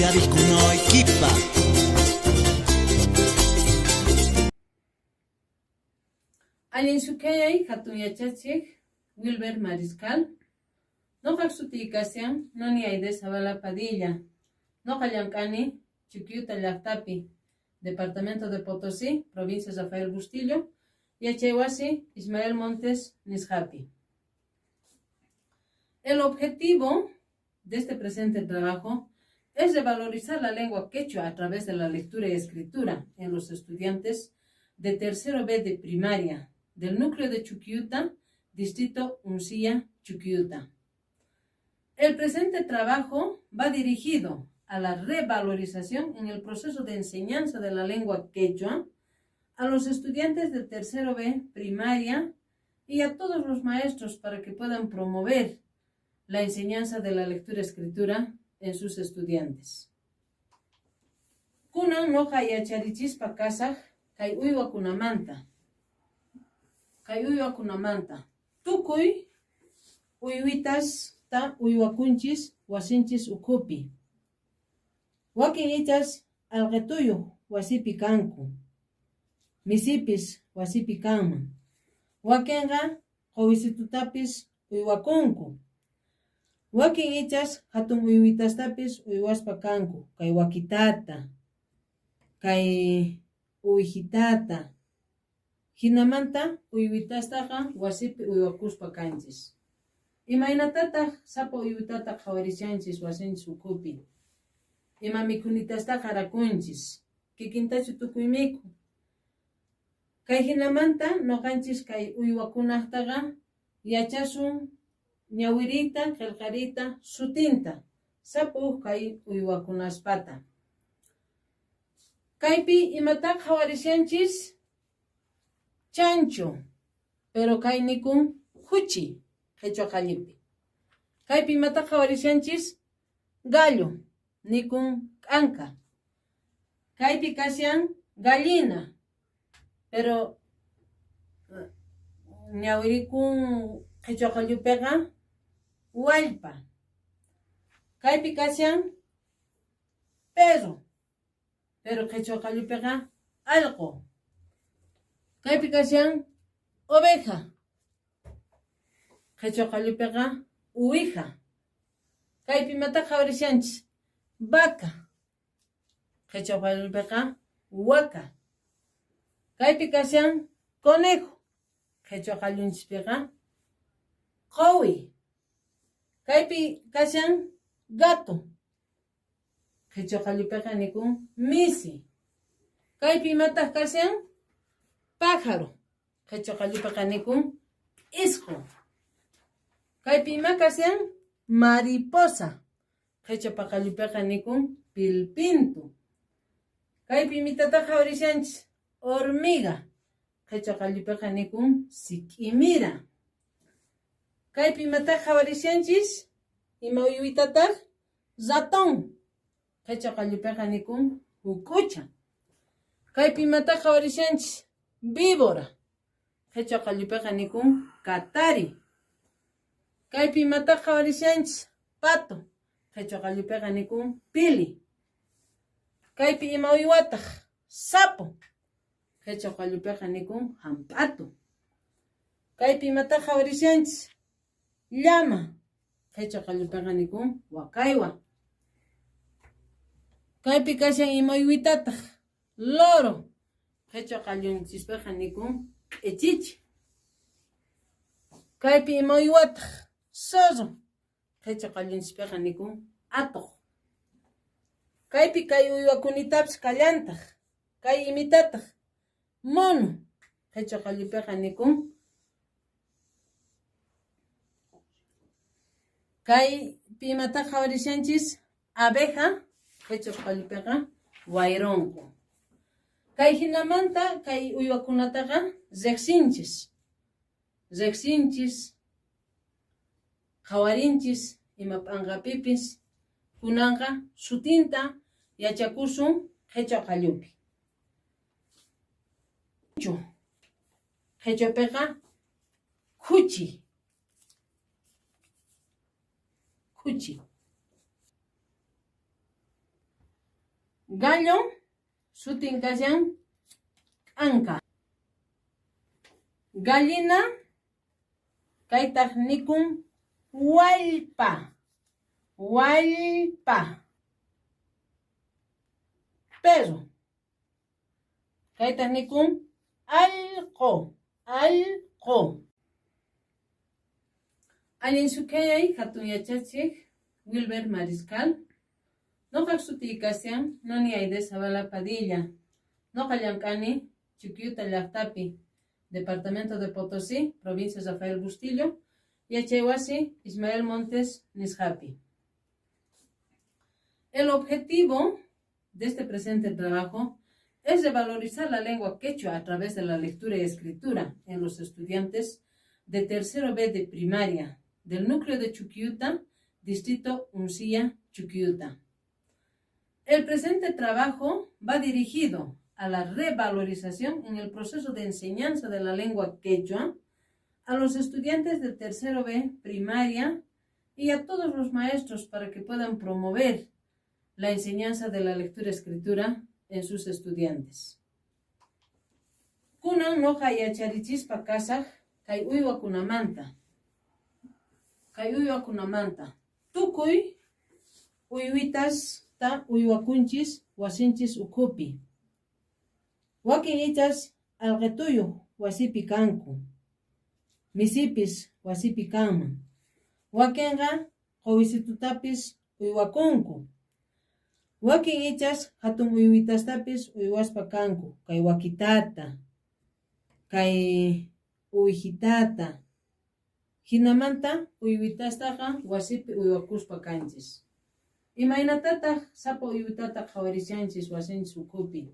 llavikunoi kipa. Alin sukayay hatun yachachik Wilber Mariscal. Noqaq sutiykasian Noni Aide Zavala Padilla. Noqallankani Chuquiuta llaqtapi, Departamento de Potosí, Provincia Rafael Bustillo, Yachaywasi Ismael Montes Nishapi. El objetivo de este presente trabajo es revalorizar la lengua quechua a través de la lectura y escritura en los estudiantes de tercero B de primaria del núcleo de Chuquiuta, distrito Uncilla, Chuquiuta. El presente trabajo va dirigido a la revalorización en el proceso de enseñanza de la lengua quechua a los estudiantes del tercero B primaria y a todos los maestros para que puedan promover la enseñanza de la lectura y escritura en sus estudiantes. Kunan noja yacharichispa kasaj kay uywakunamanta. Tukuy uywitas ta uywakunchis wasinchis ukupi. Wakin ichas alqetuyu wasipi kanku. Misipis wasipi kanman. Wakinqa qowisitutapis uywakunku. Wakin ichas hatun uywitastapis uywaspa kanku. Kay wakitata, kay uwijitata. Hinamanta uywitastaqa wasipi uywakuspa kanchis. Imaynatataq sapa uywitata qhawarishanchis wasinchis ukupi. Ima mikhunitastaqa rakunchis. Kikintachu tukuy mikhu. Kay hinamanta noqanchis kay uywakunaqtaqa yachasun ñawirita, qillqarita, sutinta. Sapu kay uywakunaspata. Kaypi imataq qhawarishanchis chancho, pero kay nikun huchi, qhechua qallipi. Kaypi imataq qhawarishanchis gallo, nikun k'anka. Kaypi kasyan gallina, pero ñawirikun qhechua qallupiqa wallpa. Kaypi kasyan perro, pero qhechua qallupiqa allqu. Kaypi kasyan oveja, qhechua qallupiqa uwija. Kaypi imataq qhawarishanchis vaca, qhechua qallupiqa waka. Kaypi kasyan conejo, qhechua qallunchispiqa qowi. Kaypi kasyan gato, qhechua qallupiqa nikun misi. Kaypi imataq kasyan pájaro, qhechua qallupiqa nikun isqu. Kaypi ima kasyan mariposa, qhechua qallupiqa nikun pilpintu. Kaypi imitataqa qhawarishanchis hormiga, qhechua qallupiqa nikun sik'imira. Kaypi imataq qhawarishanchis ima uywitataq ratón, qhechua qallupiqa nikun ukucha. Kaypi imataq qhawarishanchis víbora, qhechua qallupiqa nikun katari. Kaypi imataq qhawarishanchis pato, qhechua qallupiqa nikun pili. Kaypi ima uywataq sapo, qhechua qallupiqa nikun hamp'atu. Kaypi imataq qhawarishanchis llama, qhechua qallupiqa nikun wakaywa. Kaypi kasyan ima uywitataq loro, qhechua qallunchispiqa nikun q'ichichi. Kaypi ima uywataq zorro, qhechua qallunchispiqa nikun atuq. Kaypi kay uywakunitapis kallantaq. Kay imitataq mono, qhechua qallupiqa nikun. Kaypi imataq qhawarishanchis abeja, qhechua qallupiqa wayronku. Kay hinamanta kay uywakunataqa riqsinchis, qhawarinchis ima p'anqapipis. Kunanqa sutinta yachakusun qhechua qallupi. Qhechuapiqa khuchi. Gallo, sutin kashan anka. Gallina, kaytaq nikun wallpa. Wallpa. Perro, kaytaq nikun allqu. Allqu. Allin sukayay hatun yachachiq Wilber Mariscal. Noqaq sutii kasyan Noni Aide Zavala Padilla. Noqa llank'ani Chuquiuta llaqtapi, Departamento de Potosí, Provincia Rafael Bustillo, Yachay wasi Ismael Montes Nishapi. El objetivo de este presente trabajo es revalorizar la lengua quechua a través de la lectura y escritura en los estudiantes de tercero B de primaria del núcleo de Chuquiuta, distrito Uncilla, Chuquiuta. El presente trabajo va dirigido a la revalorización en el proceso de enseñanza de la lengua quechua a los estudiantes del tercero B primaria y a todos los maestros para que puedan promover la enseñanza de la lectura y escritura en sus estudiantes. Kunan noqa yacharichispa kasaq kay uywakunamanta. Kay uywakunamanta. Tukuy uywitas ta uywakunchis wasinchis ukupi. Wakin ichas alqetuyu wasipi kanku. Misipis wasipi kanman. Wakinqa qowisitutapis uywakunku. Wakin ichas hatun uywitastapis uywaspa kanku. Kay wakitata, kay uwijitata. Hinamanta uywitastaqa wasipi uywakuspa kanchis. Imaynatataq sapa uywitata qhawarishanchis wasinchis ukupi.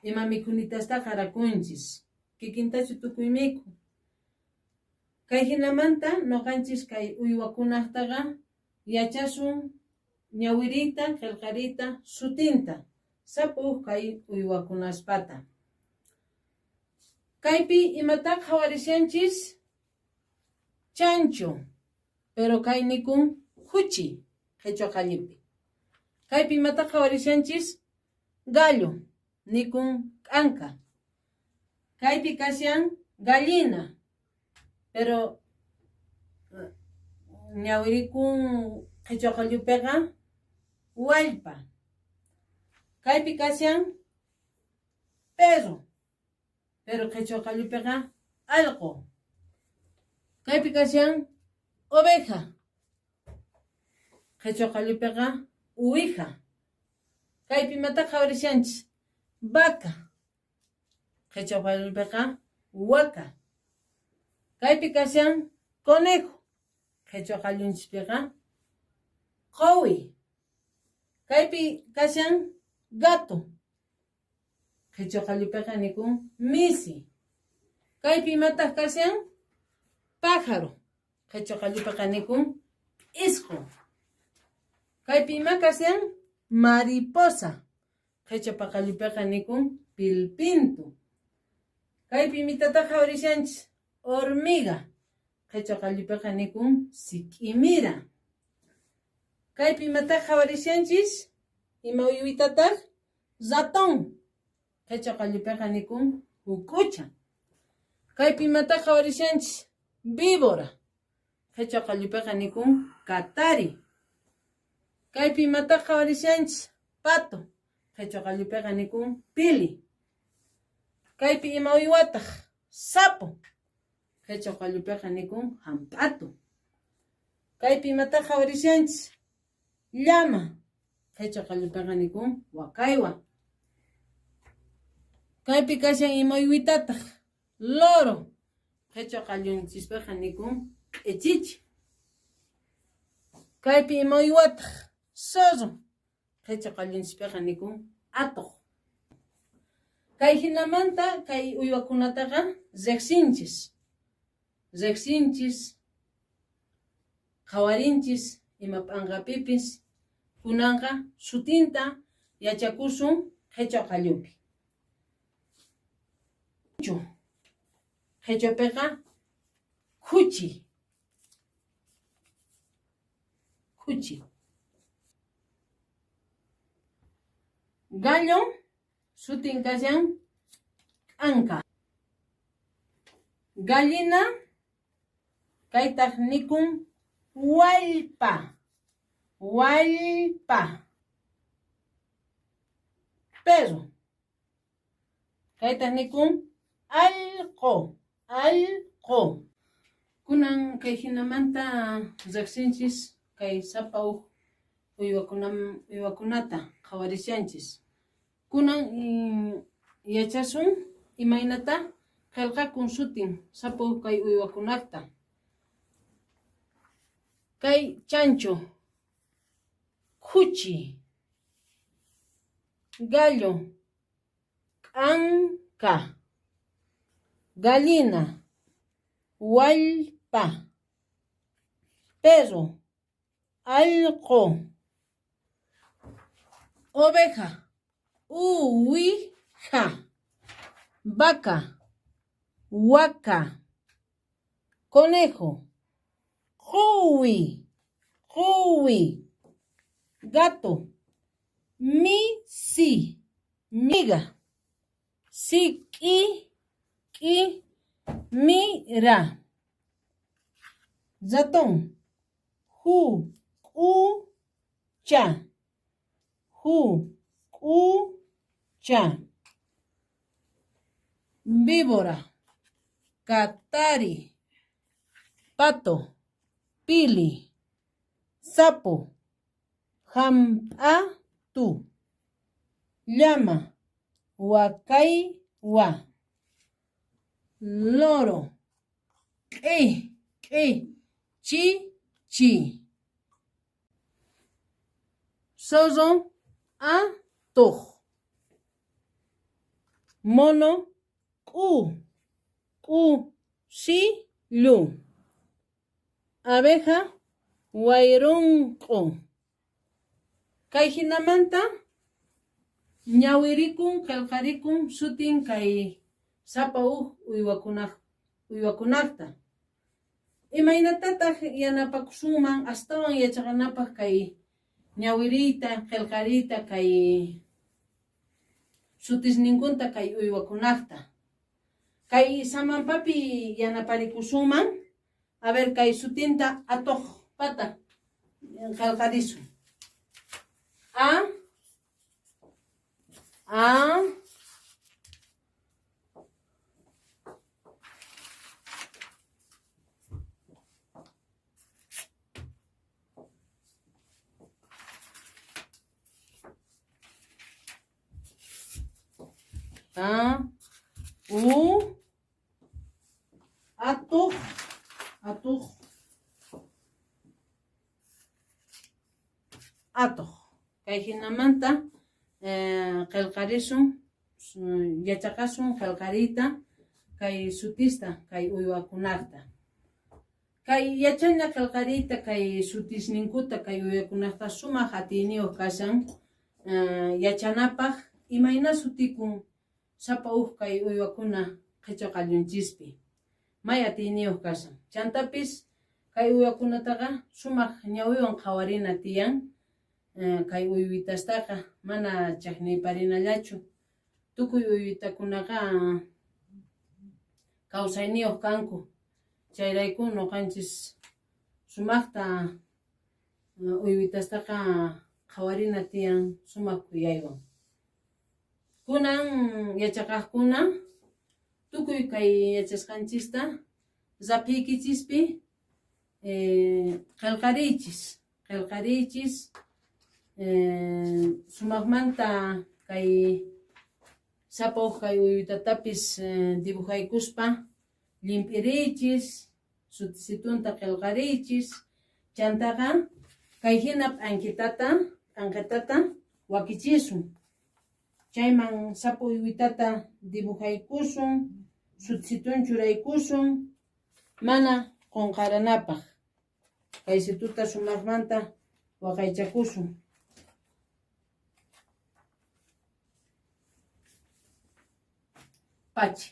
Ima mikhunitastaqa rakunchis. Kikintachu tukuy mikhu. Kay hinamanta noqanchis kay uywakunaqtaqa yachasun ñawirita, qillqarita, sutinta. Sapu kay uywakunaspata. Kaypi imataq qhawarishanchis chancho, pero kay nikun huchi, qhechua qallipi. Kaypi imataq qhawarishanchis gallo, nikun k'anka. Kaypi kasyan gallina, pero ñawirikun qhechua qallupiqa wallpa. Kaypi kasyan perro, pero qhechua qallupiqa allqu. Kaypi kasyan oveja, qhechua qallupiqa uwija. Kaypi imataq qhawarishanchis vaca, qhechua qallupiqa waka. Kaypi kasyan conejo, qhechua qallunchispiqa qowi. Kaypi kasyan gato, qhechua qallupiqa nikun misi. Kaypi imataq kasyan pájaro, qhechua qallupiqa nikun isqu. Kaypi ima kasyan mariposa, qhechua qallupiqa nikun pilpintu. Kaypi imitata qhawarishanchis hormiga, qhechua qallupiqa nikun sik'imira. Kaypi imataq qhawarishanchis ima uywitataq ratón, qhechua qallupiqa nikun hukucha. Kaypi imataq qhawarishanchis víbora, qhechua qallupiqa nikun katari. Kaypi imataq qhawarishanchis pato, qhechua qallupiqa nikun pili. Kaypi ima uywataq sapo, qhechua qallupiqa nikun hamp'atu. Kaypi imataq qhawarishanchis llama, qhechua qallupiqa nikun wakaywa. Kaypi kasyan ima uywitataq loro, qhechua qallunchispiqa nikun q'ichichi. Kaypi ima uywataq zorro, qhechua qallunchispiqa nikun atuq. Kay hinamanta kay uywakunataqa riqsinchis. Riqsinchis, qhawarinchis ima p'anqapipis, kunanqa sutinta yachakusun qhechua qallupi. Qhechuapiqa khuchi. Khuchi. Gallo sutin kashan k'anka. Gallina kaytaq nikun wallpa. Wallpa. Perro kaytaq nikun allqu. Allqu. Kunan kay hinamanta riqsinchis kay sapa uywakunata qhawarishanchis. Kunan yachasun imaynata qillqakun sutin sapa kay uywakunata. Kay chancho, khuchi, gallo, k'anka, gallina, wallpa, perro, allqu, oveja, uwija, vaca, waka, conejo, quwi, gato, misi, miga, siq'i, mira, ratón, juqucha, víbora, catari, pato, pili, sapo, hamp'atu, llama, wakaywa, loro, q'i, chichi, zorro, atuq, mono, qusillu, abeja, wayrunqu. Kay hinamanta ñawirikun qillqarikun sutin kay sapa uywakunaqta. Imaynatataq yanapakusunman astawan yachaqanapaq kay ñawiriyta qillqariyta kay sutisninkunta kay uywakunaqta. Kay samanpapi yanaparikusunman a ver kay sutinta atuq pata qillqarisun. Atuq. Kay hinamanta qillqarisun yachaqasun qillqariyta kay sutista kay uywakunaqta. Kay yachaña qillqariyta kay sutisninkuta kay uywakunaqta sumaq atiyniyuq kashan yachanapaq imayna sutikun sapa kay uywakuna qhichwa qallunchispi. May atiyniyuq kashan. Chantapis kay uywakunataqa sumaq ñawiwan qhawarina tiyan. Kay uywitastaqa mana chaqniyparinallachu. Tukuy uywitakunaqa kawsayniyuq kanku. Chayraykun nuqanchis sumaqta uywitastaqa qhawarina tiyan sumaq kuyaywan. Kunan yachaqaqkuna tukuy kay yachasqanchista raphiykichispi qillqariychis sumaqmanta kay sapa kay uywitatapish dibujaykuspa limp'iriychis sutisitunta qillqariychis chantaqa kay hina p'anqitata wakichisun. Chayman sapa uywitata dibujaykusun, sutisitun churaykusun, mana qunqaranapaq. Kay situta sumaqmanta waqaychakusun. Pachi.